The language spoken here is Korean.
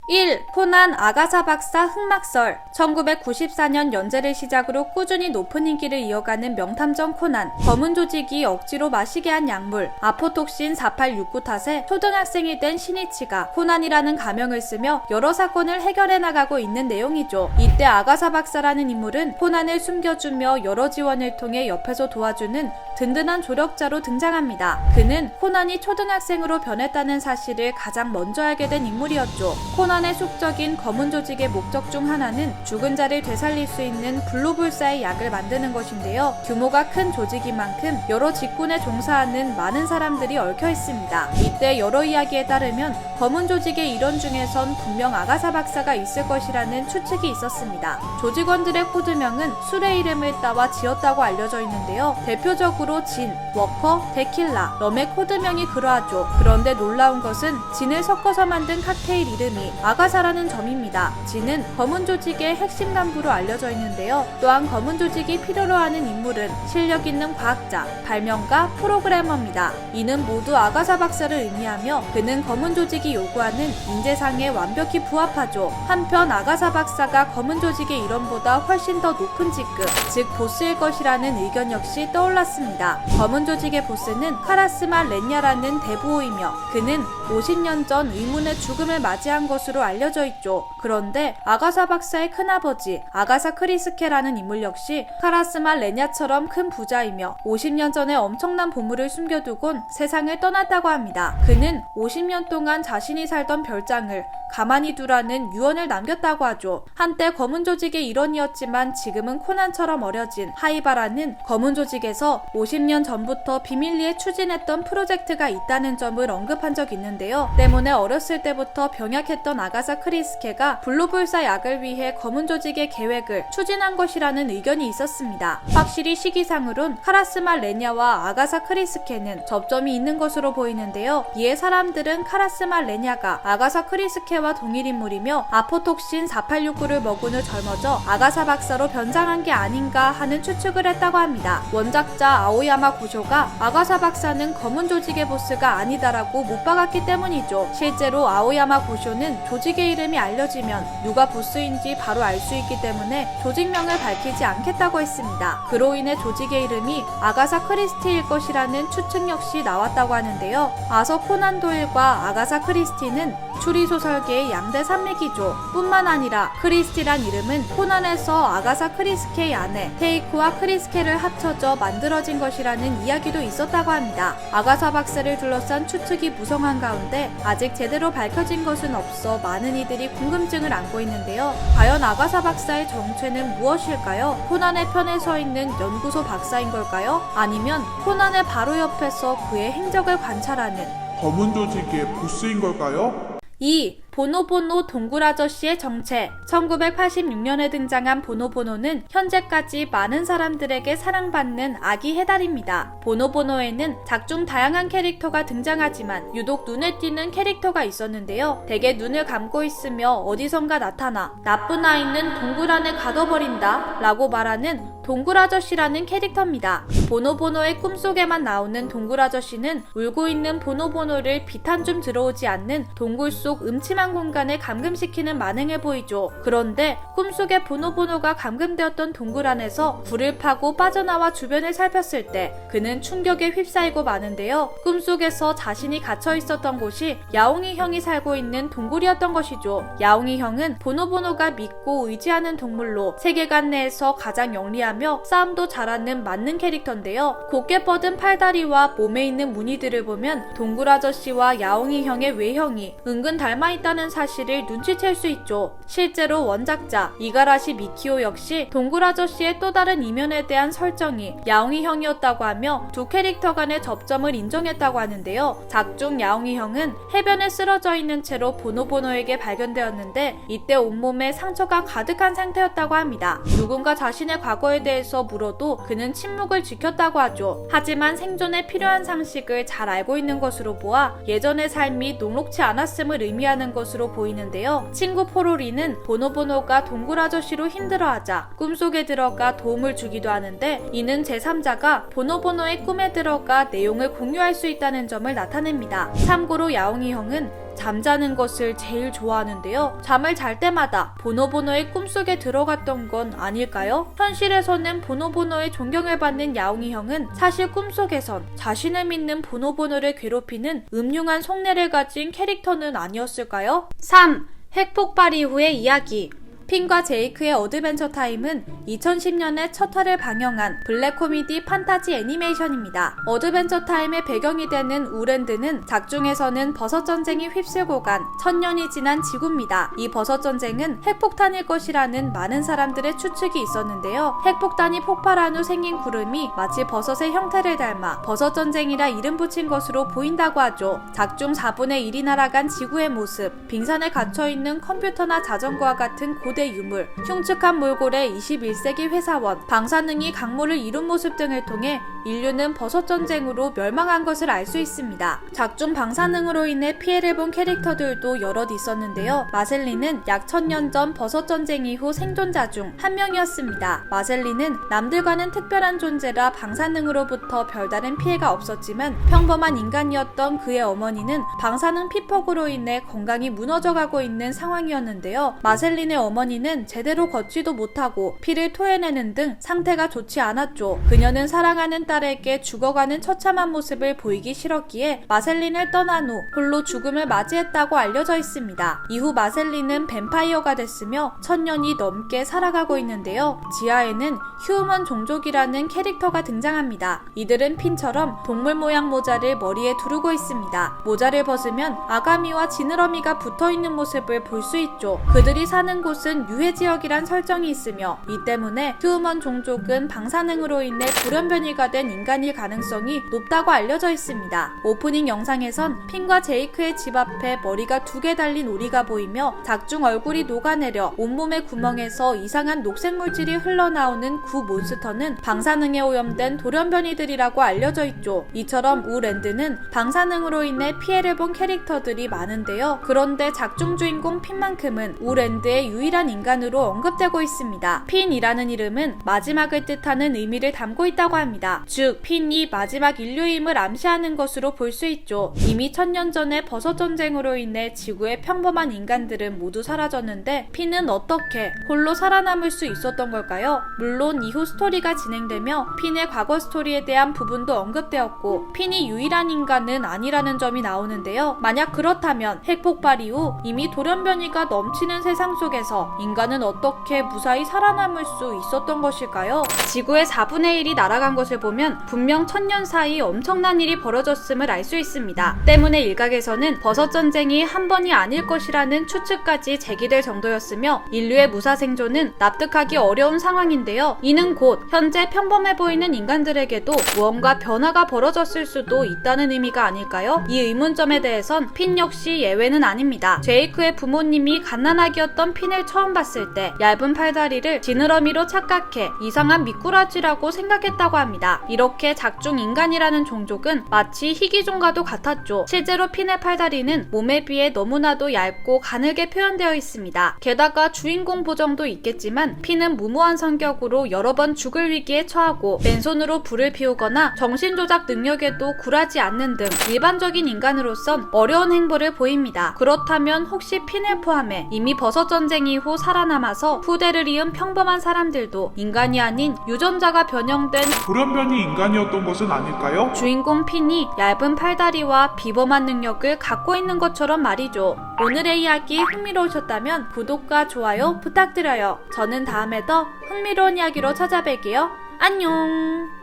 1. 코난 아가사 박사 흑막설. 1994년 연재를 시작으로 꾸준히 높은 인기를 이어가는 명탐정 코난. 검은 조직이 억지로 마시게 한 약물 아포톡신 4869 탓에 초등학생이 된 시니치가 코난이라는 가명을 쓰며 여러 사건을 해결해 나가고 있는 내용이죠. 이때 아가사 박사라는 인물은 코난을 숨겨주며 여러 지원을 통해 옆에서 도와주는 든든한 조력자로 등장합니다. 그는 코난이 초등학생으로 변했다는 사실을 가장 먼저 알게 된 인물이었죠. 코난의 속적인 검은 조직의 목적 중 하나는 죽은 자를 되살릴 수 있는 블루불사의 약을 만드는 것인데요. 규모가 큰 조직인 만큼 여러 직군에 종사하는 많은 사람들이 얽혀 있습니다. 이때 여러 이야기에 따르면 검은 조직의 일원 중에선 분명 아가사 박사가 있을 것이라는 추측이 있었습니다. 조직원들의 코드명은 술의 이름을 따와 지었다고 알려져 있는데요. 대표적으로 진, 워커, 데킬라, 럼의 코드명이 그러하죠. 그런데 놀라운 것은 진을 섞어서 만든 칵테일 이름이 아가사라는 점입니다. 진은 검은 조직의 핵심 간부로 알려져 있는데요. 또한 검은 조직이 필요로 하는 인물은 실력 있는 과학자, 발명가, 프로그래머입니다. 이는 모두 아가사 박사를 의미하며 그는 검은 조직이 요구하는 인재상에 완벽히 부합하죠. 한편 아가사 박사가 검은 조직의 일원보다 훨씬 더 높은 직급, 즉 보스일 것이라는 의견 역시 떠올랐습니다. 검은 조직의 보스는 카라스마 렌야라는 대부호이며 그는 50년 전 의문의 죽음을 맞이한 것으로 알려져 있죠. 그런데 아가사 박사의 큰아버지 아가사 크리스케라는 인물 역시 카라스마 렌야처럼 큰 부자이며 50년 전에 엄청난 보물을 숨겨두곤 세상을 떠났다고 합니다. 그는 50년 동안 자신이 살던 별장을 가만히 두라는 유언을 남겼다고 하죠. 한때 검은 조직의 일원이었지만 지금은 코난처럼 어려진 하이바라는 검은 조직에서 50년 전부터 비밀리에 추진했던 프로젝트가 있다는 점을 언급한 적이 있는데요. 때문에 어렸을 때부터 병약했던 아가사 크리스케가 블루불사 약을 위해 검은 조직의 계획을 추진한 것이라는 의견이 있었습니다. 확실히 시기상으론 카라스마 레냐와 아가사 크리스케는 접점이 있는 것으로 보이는데요. 이에 사람들은 카라스마 레냐가 아가사 크리스케와 동일 인물이며 아포톡신 4869를 먹은 후 젊어져 아가사 박사로 변장한 게 아닌가 하는 추측을 했다고 합니다. 원작자 아오야마 고쇼가 아가사 박사는 검은 조직의 보스가 아니다라고 못 박았기 때문이죠. 실제로 아오야마 고쇼는 조직의 이름이 알려지면 누가 보스인지 바로 알 수 있기 때문에 조직명을 밝히지 않겠다고 했습니다. 그로 인해 조직의 이름이 아가사 크리스티일 것이라는 추측 역시 나왔다고 하는데요. 아서 코난 도일과 아가사 크리스티는 추리소설계의 양대 산맥이죠. 뿐만 아니라 크리스티란 이름은 코난에서 아가사 크리스케의 아내 케이코와 크리스케를 합쳐져 만들어진 것이라는 이야기도 있었다고 합니다. 아가사 박사를 둘러싼 추측이 무성한 가운데 아직 제대로 밝혀진 것은 없어 많은 이들이 궁금증을 안고 있는데요. 과연 아가사 박사의 정체는 무엇일까요? 코난의 편에 서 있는 연구소 박사인 걸까요? 아니면 코난의 바로 옆에서 그의 행적을 관찰하는 검은 조직의 보스인 걸까요? 2. 보노보노 동굴아저씨의 정체. 1986년에 등장한 보노보노는 현재까지 많은 사람들에게 사랑받는 아기 해달입니다. 보노보노에는 작중 다양한 캐릭터가 등장하지만 유독 눈에 띄는 캐릭터가 있었는데요. 대개 눈을 감고 있으며 어디선가 나타나 나쁜 아이는 동굴 안에 가둬버린다 라고 말하는 동굴아저씨라는 캐릭터입니다. 보노보노의 꿈속에만 나오는 동굴아저씨는 울고 있는 보노보노를 빛 한 줌 들어오지 않는 동굴 속 음침한 공간에 감금시키는 만행을 보이죠. 그런데 꿈속에 보노보노가 감금되었던 동굴 안에서 불을 파고 빠져나와 주변을 살폈을 때 그는 충격에 휩싸이고 마는데요. 꿈속에서 자신이 갇혀 있었던 곳이 야옹이 형이 살고 있는 동굴이었던 것이죠. 야옹이 형은 보노보노가 믿고 의지하는 동물로 세계관 내에서 가장 영리하며 싸움도 잘하는 만능 캐릭터인데요. 곧게 뻗은 팔다리와 몸에 있는 무늬들을 보면 동굴 아저씨와 야옹이 형의 외형이 은근 닮아있다는 사실을 눈치챌 수 있죠. 실제로 원작자 이가라시 미키오 역시 동굴 아저씨의 또 다른 이면에 대한 설정이 야옹이 형이었다고 하며 두 캐릭터 간의 접점을 인정했다고 하는데요. 작중 야옹이 형은 해변에 쓰러져 있는 채로 보노보노에게 발견되었는데 이때 온몸에 상처가 가득한 상태였다고 합니다. 누군가 자신의 과거에 대해서 물어도 그는 침묵을 지켰다고 하죠. 하지만 생존에 필요한 상식을 잘 알고 있는 것으로 보아 예전의 삶이 녹록치 않았음을 의미하는 것으로 보이는데요. 친구 포로리는 보노보노가 동굴 아저씨로 힘들어하자 꿈속에 들어가 도움을 주기도 하는데 이는 제3자가 보노보노의 꿈에 들어가 내용을 공유할 수 있다는 점을 나타냅니다. 참고로 야옹이 형은 잠자는 것을 제일 좋아하는데요. 잠을 잘 때마다 보노보노의 꿈속에 들어갔던 건 아닐까요? 현실에서는 보노보노의 존경을 받는 야옹이 형은 사실 꿈속에선 자신을 믿는 보노보노를 괴롭히는 음흉한 속내를 가진 캐릭터는 아니었을까요? 3. 핵폭발 이후의 이야기. 핀과 제이크의 어드벤처 타임은 2010년에 첫 화를 방영한 블랙 코미디 판타지 애니메이션입니다. 어드벤처 타임의 배경이 되는 우랜드는 작중에서는 버섯 전쟁이 휩쓸고 간 1000년이 지난 지구입니다. 이 버섯 전쟁은 핵폭탄일 것이라는 많은 사람들의 추측이 있었는데요. 핵폭탄이 폭발한 후 생긴 구름이 마치 버섯의 형태를 닮아 버섯 전쟁이라 이름 붙인 것으로 보인다고 하죠. 작중 4분의 1이 날아간 지구의 모습, 빙산에 갇혀있는 컴퓨터나 자전거와 같은 고대 유물, 흉측한 몰골의 21세기 회사원, 방사능이 강물을 이룬 모습 등을 통해 인류는 버섯 전쟁으로 멸망한 것을 알 수 있습니다. 작중 방사능으로 인해 피해를 본 캐릭터들도 여럿 있었는데요. 마셀린은 약 1000년 전 버섯 전쟁 이후 생존자 중 한 명이었습니다. 마셀린은 남들과는 특별한 존재라 방사능으로부터 별다른 피해가 없었지만 평범한 인간이었던 그의 어머니는 방사능 피폭으로 인해 건강이 무너져가고 있는 상황이었는데요. 마셀린의 어머니는 제대로 걷지도 못하고 피를 토해내는 등 상태가 좋지 않았죠. 그녀는 사랑하는 딸에게 죽어가는 처참한 모습을 보이기 싫었기에 마셀린을 떠난 후 홀로 죽음을 맞이했다고 알려져 있습니다. 이후 마셀린은 뱀파이어가 됐으며 1000년이 넘게 살아가고 있는데요. 지하에는 휴먼 종족이라는 캐릭터가 등장합니다. 이들은 핀처럼 동물 모양 모자를 머리에 두르고 있습니다. 모자를 벗으면 아가미와 지느러미가 붙어있는 모습을 볼 수 있죠. 그들이 사는 곳은 유해지역이란 설정이 있으며 이 때문에 휴먼 종족은 방사능으로 인해 돌연변이가 된 인간일 가능성이 높다고 알려져 있습니다. 오프닝 영상에선 핀과 제이크의 집 앞에 머리가 2개 달린 오리가 보이며 작중 얼굴이 녹아내려 온몸의 구멍에서 이상한 녹색 물질이 흘러나오는 구 몬스터는 방사능에 오염된 돌연변이들이라고 알려져 있죠. 이처럼 우랜드는 방사능으로 인해 피해를 본 캐릭터들이 많은데요. 그런데 작중 주인공 핀만큼은 우랜드의 유일한 인간으로 언급되고 있습니다. 핀이라는 이름은 마지막을 뜻하는 의미를 담고 있다고 합니다. 즉 핀이 마지막 인류임을 암시하는 것으로 볼 수 있죠. 이미 1000년 전에 버섯 전쟁으로 인해 지구의 평범한 인간들은 모두 사라졌는데 핀은 어떻게 홀로 살아남을 수 있었던 걸까요? 물론 이후 스토리가 진행되며 핀의 과거 스토리에 대한 부분도 언급되었고 핀이 유일한 인간은 아니라는 점이 나오는데요. 만약 그렇다면 핵폭발 이후 이미 돌연변이가 넘치는 세상 속에서 인간은 어떻게 무사히 살아남을 수 있었던 것일까요? 지구의 4분의 1이 날아간 것을 보면 분명 1000년 사이 엄청난 일이 벌어졌음을 알 수 있습니다. 때문에 일각에서는 버섯 전쟁이 한 번이 아닐 것이라는 추측까지 제기될 정도였으며 인류의 무사 생존은 납득하기 어려운 상황인데요. 이는 곧 현재 평범해 보이는 인간들에게도 무언가 변화가 벌어졌을 수도 있다는 의미가 아닐까요? 이 의문점에 대해선 핀 역시 예외는 아닙니다. 제이크의 부모님이 갓난아기였던 핀을 처음 봤을 때 얇은 팔다리를 지느러미로 착각해 이상한 미꾸라지라고 생각했다고 합니다. 이렇게 작중 인간이라는 종족은 마치 희귀종과도 같았죠. 실제로 핀의 팔다리는 몸에 비해 너무나도 얇고 가늘게 표현되어 있습니다. 게다가 주인공 보정도 있겠지만 핀은 무모한 성격으로 여러 번 죽을 위기에 처하고 맨손으로 불을 피우거나 정신조작 능력에도 굴하지 않는 등 일반적인 인간으로선 어려운 행보를 보입니다. 그렇다면 혹시 핀을 포함해 이미 버섯 전쟁 이후 살아남아서 후대를 이은 평범한 사람들도 인간이 아닌 유전자가 변형된 돌연변이 인간이었던 것은 아닐까요? 주인공 핀이 얇은 팔다리와 비범한 능력을 갖고 있는 것처럼 말이죠. 오늘의 이야기 흥미로우셨다면 구독과 좋아요 부탁드려요. 저는 다음에 더 흥미로운 이야기로 찾아뵐게요. 안녕.